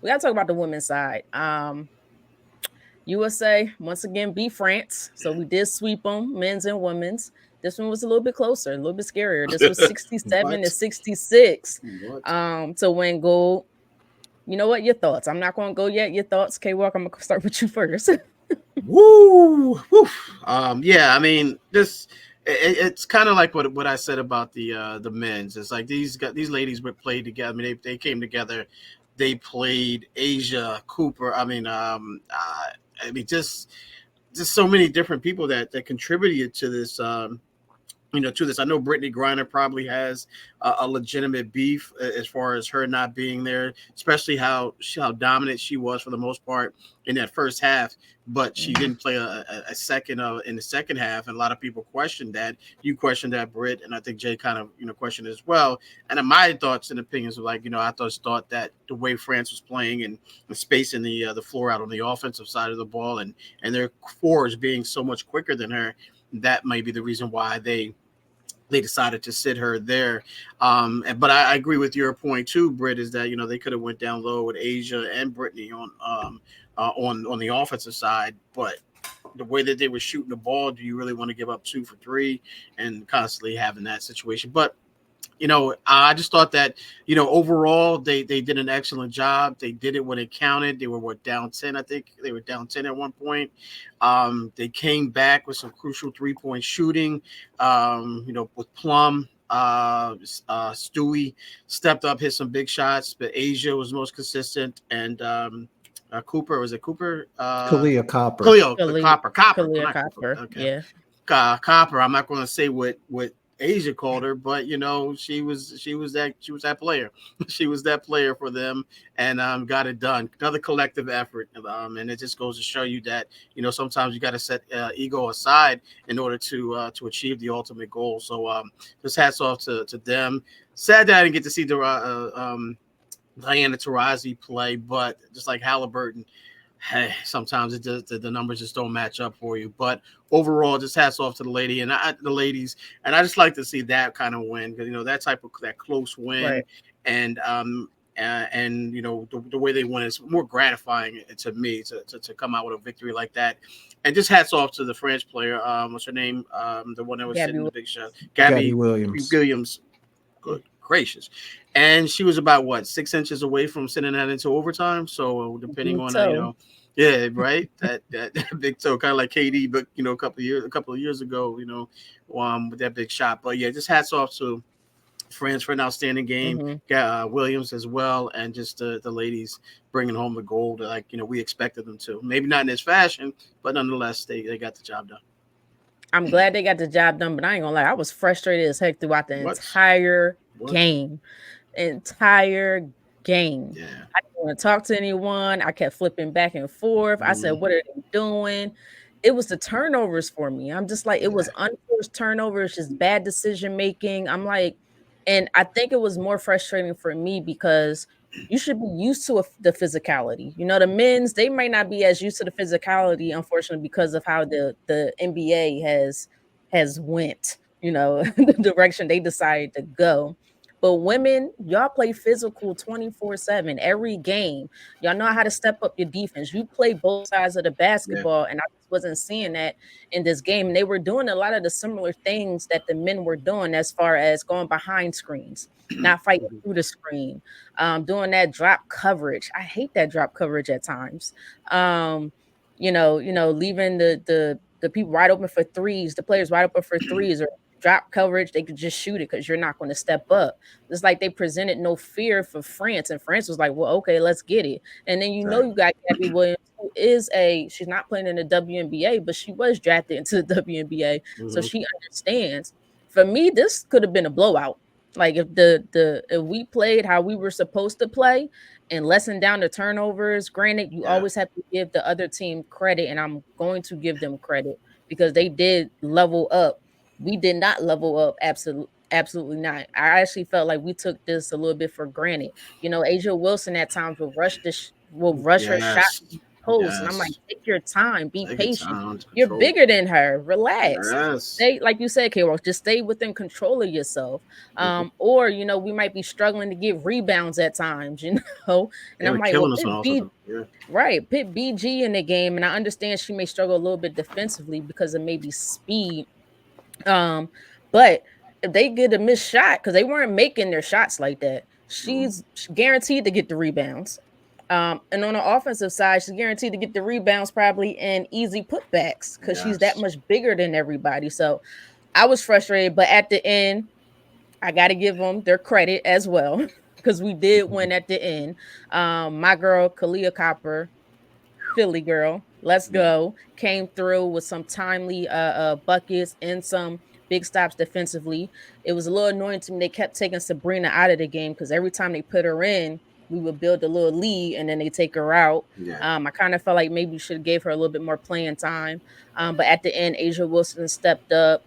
We gotta talk about the women's side. USA once again beat France, so we did sweep them, men's and women's. This one was a little bit closer, a little bit scarier. This was 67 to What? 66 What? to win gold. You know what? Your thoughts. I'm not going to go yet. Your thoughts. K Walk, I'm going to start with you first. Woo! Woo. Yeah, I mean, it's kind of like what I said about the men's. It's like these ladies would play together. I mean, they came together. They played Asia Cooper. I mean, just so many different people that contributed to this. To this. I know Brittany Griner probably has a legitimate beef as far as her not being there, especially how dominant she was for the most part in that first half. But she Mhm. didn't play a second in the second half, and a lot of people questioned that. You questioned that, Britt, and I think Jay kind of questioned it as well. And my thoughts and opinions were like, I thought that the way France was playing and spacing the floor out on the offensive side of the ball, and their fours being so much quicker than her, that might be the reason why they decided to sit her there. But I agree with your point too, Britt, is that they could have went down low with Asia and Brittany on the offensive side, but the way that they were shooting the ball, do you really want to give up 2 for 3 and constantly having that situation? But I just thought that, overall they did an excellent job. They did it when it counted. They were down 10, I think. They were down 10 at one point. They came back with some crucial 3-point shooting, with Plum. Stewie stepped up, hit some big shots, but Asia was most consistent. And Cooper, was it Cooper? Kalia Copper. Cleo, Kalia, Copper, Kalia not Cooper. Copper. Okay, Yeah. Copper. I'm not going to say what Asia called her, but she was that player. She was that player for them, and got it done. Another collective effort, and it just goes to show you that sometimes you got to set ego aside in order to achieve the ultimate goal. So just hats off to them. Sad that I didn't get to see Diana Taurasi play, but just like Halliburton, hey, sometimes it just the numbers just don't match up for you. But overall, just hats off to the ladies, and I just like to see that kind of win because that close win, Right. and the way they win is more gratifying to me to come out with a victory like that. And just hats off to the French player. What's her name? The one that was Gabby. sitting the big shot, Gabby Gabby Williams. Williams. Good gracious. And she was about what 6 inches away from sending that into overtime. So depending Big on toe. yeah, right. That big toe, kind of like KD, but a couple of years ago, with that big shot. But yeah, just hats off to France for an outstanding game. Hmm. Williams as well, and just the ladies bringing home the gold like we expected them to. Maybe not in this fashion, but nonetheless, they got the job done. I'm glad they got the job done, but I ain't gonna lie, I was frustrated as heck throughout the What? entire What? game. Entire game. Yeah. I didn't want to talk to anyone. I kept flipping back and forth. I said, Mhm. "What are they doing?" It was the turnovers for me. I'm just like, it was Yeah. unforced turnovers, just bad decision making. I'm like, and I think it was more frustrating for me because you should be used to the physicality. The men's they might not be as used to the physicality, unfortunately, because of how the NBA has went. The direction they decided to go. But women, y'all play physical 24/7 every game. Y'all know how to step up your defense. You play both sides of the Yeah. basketball, and I just wasn't seeing that in this game. And they were doing a lot of the similar things that the men were doing as far as going behind screens, not fighting Mhm. through the screen, doing that drop coverage. I hate that drop coverage at times. Leaving the people wide open for threes, the players wide open for threes or drop coverage, they could just shoot it because you're not going to step up. It's like they presented no fear for France, and France was like, "Well, okay, let's get it." And then you Exactly. got Gabby Williams, who she's not playing in the WNBA, but she was drafted into the WNBA, so Hmm. she understands. For me, this could have been a blowout. Like if we played how we were supposed to play and lessen down the turnovers. Granted, you Yeah. always have to give the other team credit, and I'm going to give them credit because they did level up. We did not level up. Absolutely not. I actually felt like we took this a little bit for granted. Asia Wilson at times will rush her shot Yes. post. And I'm like, Yes. take your time, be Take your patient. time to You're control. bigger than her. Relax. Yes. Stay, like you said, K-Walk, just stay within control of yourself. Or we might be struggling to get rebounds at times, know. And They I'm were like, well, killing us on put offense. B Yeah. right, put BG in the game. And I understand she may struggle a little bit defensively because of maybe speed. But if they get a missed shot, because they weren't making their shots like that, she's guaranteed to get the rebounds. And on the offensive side, she's guaranteed to get the rebounds probably in easy putbacks because she's that Yes. much bigger than everybody. So I was frustrated, but at the end, I got to give them their credit as well because we did win at the end. My girl, Kalia Copper, Philly girl, let's go, came through with some timely buckets and some big stops defensively. It was a little annoying to me. They kept taking Sabrina out of the game because every time they put her in, we would build a little lead and then they take her out. Yeah. I kind of felt like maybe we should have gave her a little bit more playing time. But at the end, Asia Wilson stepped up.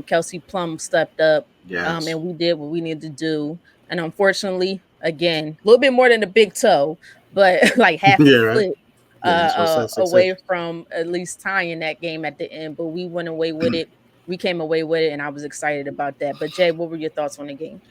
Kelsey Plum stepped up. Yes. And we did what we needed to do. And unfortunately, again, a little bit more than the big toe, but like half a Yeah. Right. foot Yeah. That's what I said. away from at least tying that game at the end. But we went away with it. We came away with it, and I was excited about that. But Jay, what were your thoughts on the game?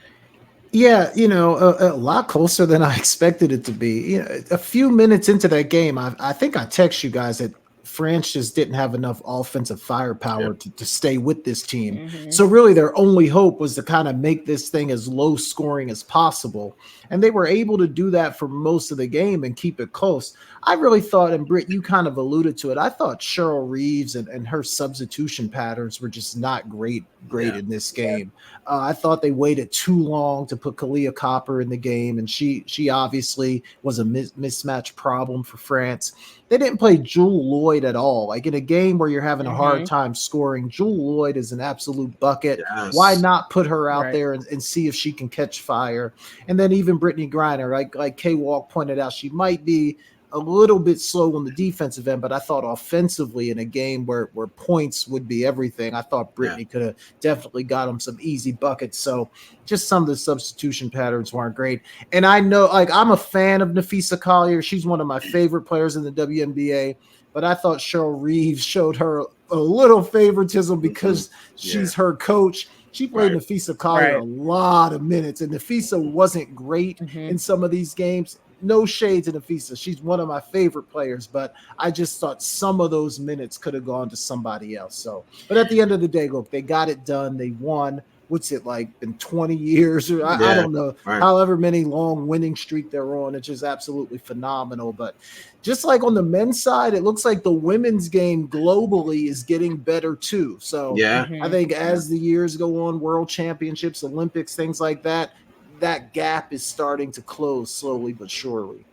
Yeah, a lot closer than I expected it to be. A few minutes into that game, I think I text you guys that France just didn't have enough offensive firepower to stay with this team. Mm-hmm. So really their only hope was to kind of make this thing as low scoring as possible. And they were able to do that for most of the game and keep it close. I really thought, and Britt, you kind of alluded to it, I thought Cheryl Reeves and her substitution patterns were just not great in this game. I thought they waited too long to put Kalia Copper in the game, and she obviously was a mismatch problem for France. They didn't play Jewel Lloyd at all. Like in a game where you're having a hard time scoring, Jewel Lloyd is an absolute bucket. Yes. Why not put her out there and see if she can catch fire? And then even Brittany Griner, like K-Walk pointed out, she might be a little bit slow on the defensive end, but I thought offensively in a game where points would be everything, I thought Brittany could have definitely got them some easy buckets. So just some of the substitution patterns weren't great. And I know, like, I'm a fan of Napheesa Collier. She's one of my favorite players in the WNBA, but I thought Cheryl Reeves showed her a little favoritism because she's her coach. She played Napheesa Collier a lot of minutes, and Napheesa wasn't great in some of these games. No shade to Napheesa. She's one of my favorite players, but I just thought some of those minutes could have gone to somebody else. So, but at the end of the day, look, they got it done. They won. What's it like? Been 20 years or I don't know, however many long winning streak they're on. It's just absolutely phenomenal. But just like on the men's side, it looks like the women's game globally is getting better too. So I think as the years go on, world championships, Olympics, things like that, that gap is starting to close slowly but surely.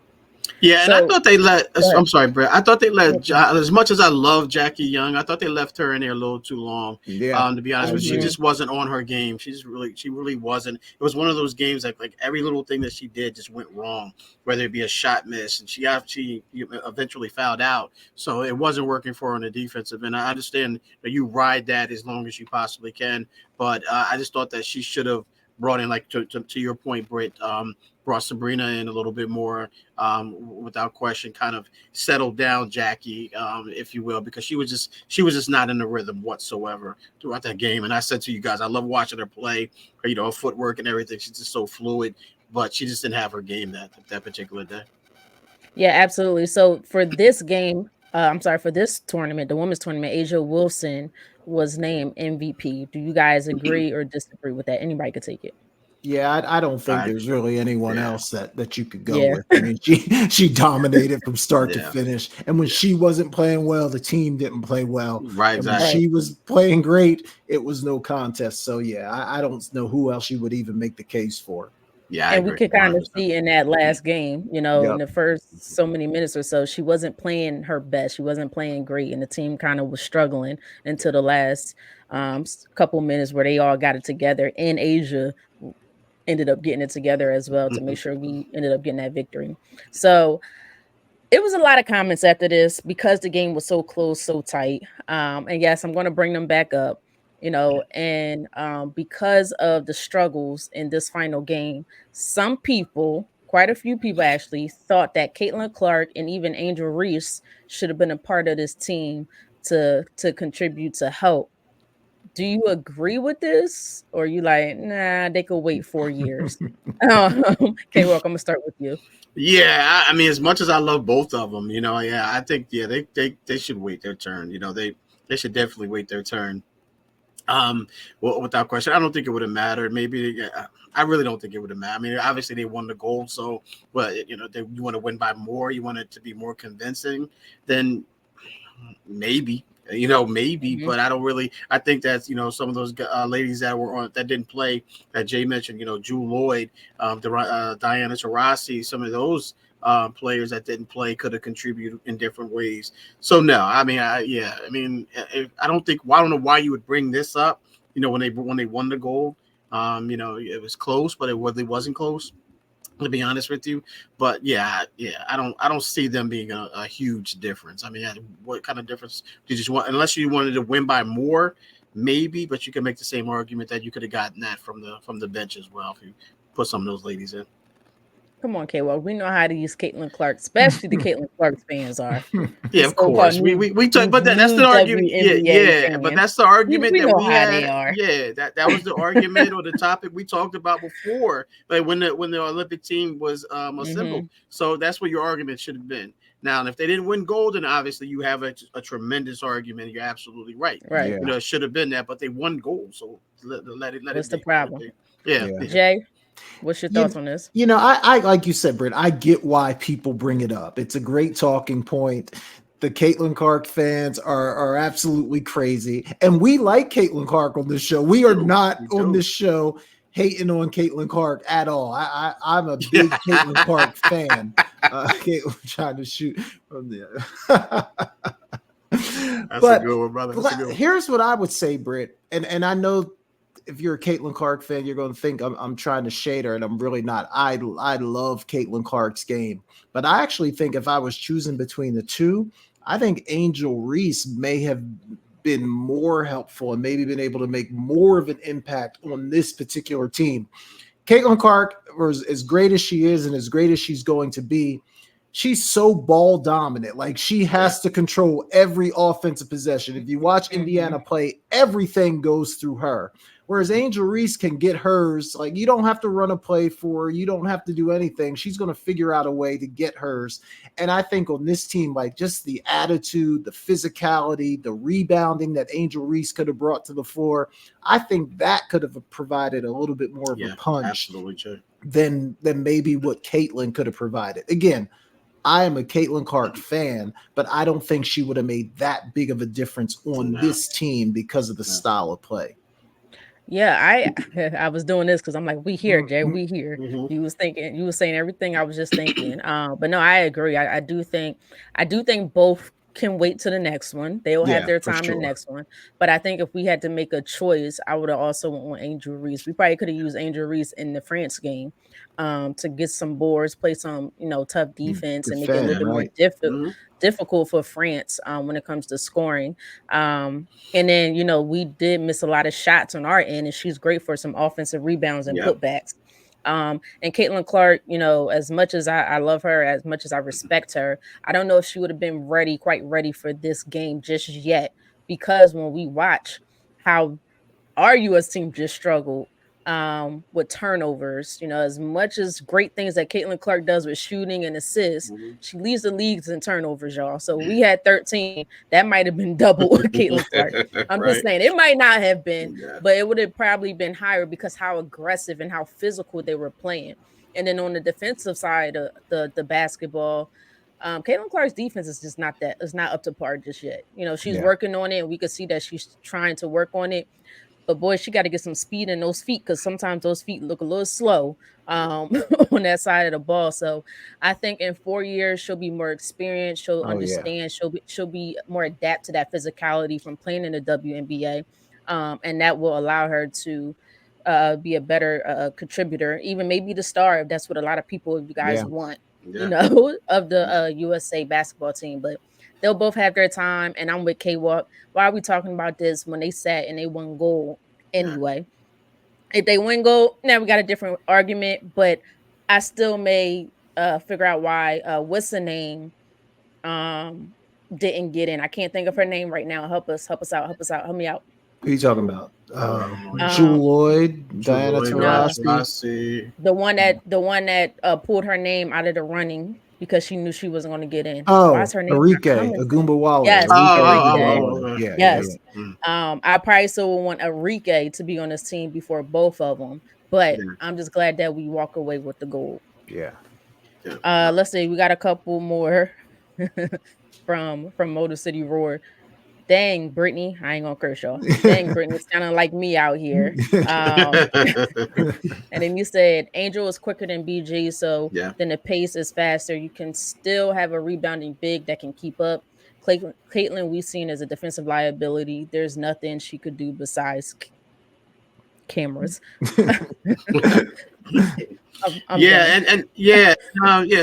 Yeah, and I thought they let. I'm sorry, Brett. I thought they let. As much as I love Jackie Young, I thought they left her in there a little too long. Yeah, to be honest, but she just wasn't on her game. She really wasn't. It was one of those games like every little thing that she did just went wrong, whether it be a shot miss, and she eventually fouled out. So it wasn't working for her on the defensive. And I understand that you ride that as long as you possibly can, but I just thought that she should have brought in, like to your point, Britt, brought Sabrina in a little bit more, without question, kind of settled down Jackie, if you will, because she was just not in the rhythm whatsoever throughout that game. And I said to you guys, I love watching her play, her footwork and everything. She's just so fluid, but she just didn't have her game that particular day. Yeah, absolutely. So for this game, for this tournament, the women's tournament, Asia Wilson was named MVP. Do you guys agree or disagree with that? Anybody could take it. Yeah, I don't think there's really anyone else that you could go Yeah. with. I mean, she dominated from start to finish, and when she wasn't playing well, the team didn't play well. Right, and exactly. when she was playing great, it was no contest. So yeah, I don't know who else you would even make the case for. Yeah, and we could kind of see in that last game, in the first so many minutes or so, she wasn't playing her best. She wasn't playing great, and the team kind of was struggling until the last couple minutes where they all got it together. And Asia ended up getting it together as well to make sure we ended up getting that victory. So it was a lot of comments after this because the game was so close, so tight. And yes, I'm going to bring them back up. And because of the struggles in this final game, some people quite a few people actually thought that Caitlin Clark and even Angel Reese should have been a part of this team to contribute to help. Do you agree with this, or you like, nah, they could wait 4 years? K-Walk, I'm gonna start with you. Yeah, I mean, as much as I love both of them, yeah, I think they should wait their turn. They should definitely wait their turn. Well, without question, I don't think it would have mattered. Maybe I really don't think it would have mattered. I mean, obviously they won the gold, so but you want to win by more. You want it to be more convincing. Then maybe. Maybe, but I don't really. I think that's some of those ladies that were on that didn't play that Jay mentioned. Jewel Lloyd, Diana Taurasi, some of those players that didn't play could have contributed in different ways. So no, I mean, I don't think. Well, I don't know why you would bring this up. When they won the gold, it was close, but it really wasn't close, to be honest with you. But I don't see them being a huge difference. I mean, what kind of difference do you just want? Unless you wanted to win by more, maybe. But you can make the same argument that you could have gotten that from the bench as well if you put some of those ladies in. Come on, K-Walk. We know how to use Caitlin Clark, especially the Caitlin Clark fans are. Yeah, of course. We talk, but that's the argument. Yeah, but that's the argument we that know we how had. they are. Yeah, that was the argument or the topic we talked about before. Like when the Olympic team was assembled. So that's what your argument should have been. Now, and if they didn't win gold, then obviously you have a tremendous argument. You're absolutely right. Right. It should have been that, but they won gold. So let it. What's the problem? Yeah. Jay, what's your thoughts on this? I like you said, Britt, I get why people bring it up. It's a great talking point. The Caitlin Clark fans are absolutely crazy. And we like Caitlin Clark on this show. We are not on this show hating on Caitlin Clark at all. I'm a big Caitlin Clark fan. Caitlin trying to shoot from the That's a good one, brother. That's a good one. Here's what I would say, Britt, and I know if you're a Caitlin Clark fan, you're going to think I'm trying to shade her, and I'm really not. I love Caitlin Clark's game, but I actually think if I was choosing between the two, I think Angel Reese may have been more helpful and maybe been able to make more of an impact on this particular team. Caitlin Clark, as great as she is and as great as she's going to be, she's so ball dominant. Like she has to control every offensive possession. If you watch Indiana play, everything goes through her. Whereas Angel Reese can get hers. Like you don't have to run a play for her. You don't have to do anything. She's going to figure out a way to get hers. And I think on this team, like just the attitude, the physicality, the rebounding that Angel Reese could have brought to the floor, I think that could have provided a little bit more of a punch than maybe what Caitlin could have provided. Again, I am a Caitlin Clark fan, but I don't think she would have made that big of a difference on this team because of the style of play. Yeah, I was doing this because I'm like, we here, Jay, we here. You was saying everything I was just thinking. But no, I agree. I do think both can wait to the next one. They will have their time in the next one. But I think if we had to make a choice, I would have also went on Angel Reese. We probably could have used Angel Reese in the France game to get some boards, play some, tough defense and make it a little bit more difficult for France when it comes to scoring. And then, we did miss a lot of shots on our end, and she's great for some offensive rebounds and putbacks. And Caitlin Clark, as much as I love her, as much as I respect her, I don't know if she would have been quite ready for this game just yet, because when we watch how our U.S. team just struggled with turnovers, as much as great things that Caitlin Clark does with shooting and assists, she leads the leagues in turnovers, y'all. So we had 13. That might have been double with Caitlin Clark. I'm just saying it might not have been, but it would have probably been higher because how aggressive and how physical they were playing. And then on the defensive side of the basketball, Caitlin Clark's defense is just not up to par just yet. She's working on it, and we could see that she's trying to work on it. But boy, she got to get some speed in those feet, because sometimes those feet look a little slow on that side of the ball. So I think in 4 years she'll be more experienced. She'll understand. She'll be more adapt to that physicality from playing in the WNBA, and that will allow her to be a better contributor, even maybe the star, if that's what a lot of people, you guys want, of the USA basketball team. But they'll both have their time, and I'm with K-Walk. Why are we talking about this when they sat and they won gold anyway? If they win gold, now we got a different argument, but I still may figure out why what's the name didn't get in. I can't think of her name right now. Help us out, help me out. Who are you talking about? Um, Jewel Lloyd, Diana Lloyd, Taurasi. Taurasi. The one that pulled her name out of the running because she knew she wasn't going to get in. Oh, Why is her name not Arike coming? Agumbawale. Yes, Arike. Yeah, Yes. Yeah. I probably still would want Arike to be on this team before both of them, but Yeah. I'm just glad that we walk away with the gold. yeah. Let's see, we got a couple more from Motor City Roar. Dang, Brittany, I ain't gonna curse y'all. Dang, Brittany, it's kind of like me out here. And then you said Angel is quicker than BG, so then the pace is faster. You can still have a rebounding big that can keep up. Caitlin, we've seen as a defensive liability. There's nothing she could do besides cameras.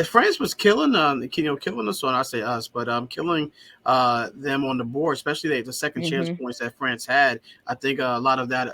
France was killing killing us on, I say us, but killing them on the board, especially the second chance points that France had. I think a lot of that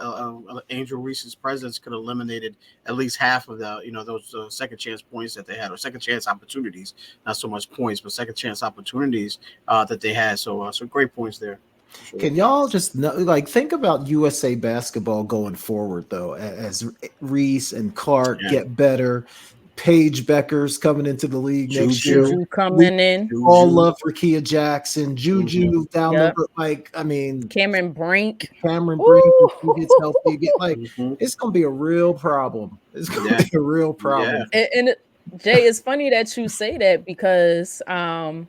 Angel Reese's presence could have eliminated at least half of the those second chance points that they had, or second chance opportunities, not so much points, but second chance opportunities that they had. So great points there. Sure. Can y'all just think about USA basketball going forward, though, as Reese and Clark get better, Paige Becker's coming into the league next year. Juju coming in. All love for Kia Jackson, Juju down the Cameron Brink. If he gets healthy, it's gonna be a real problem. It's gonna be a real problem. Yeah. And Jay, it's funny that you say that because on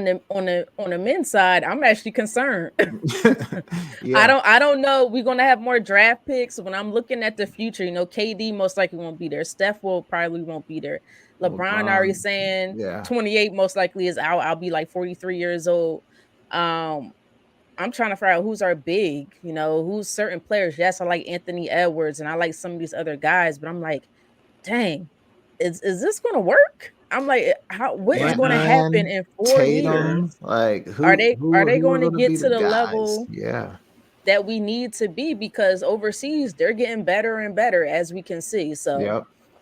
the men's side, I'm actually concerned. I don't know. We're gonna have more draft picks. When I'm looking at the future, KD most likely won't be there. Steph probably won't be there. LeBron already saying 28 most likely is out. I'll be like 43 years old. I'm trying to figure out who's our big, who's certain players. Yes, I like Anthony Edwards and I like some of these other guys, but I'm like, dang, is this gonna work? I'm like, what is going to happen in 4 years? Are they going to get to the level that we need to be? Because overseas they're getting better and better, as we can see. So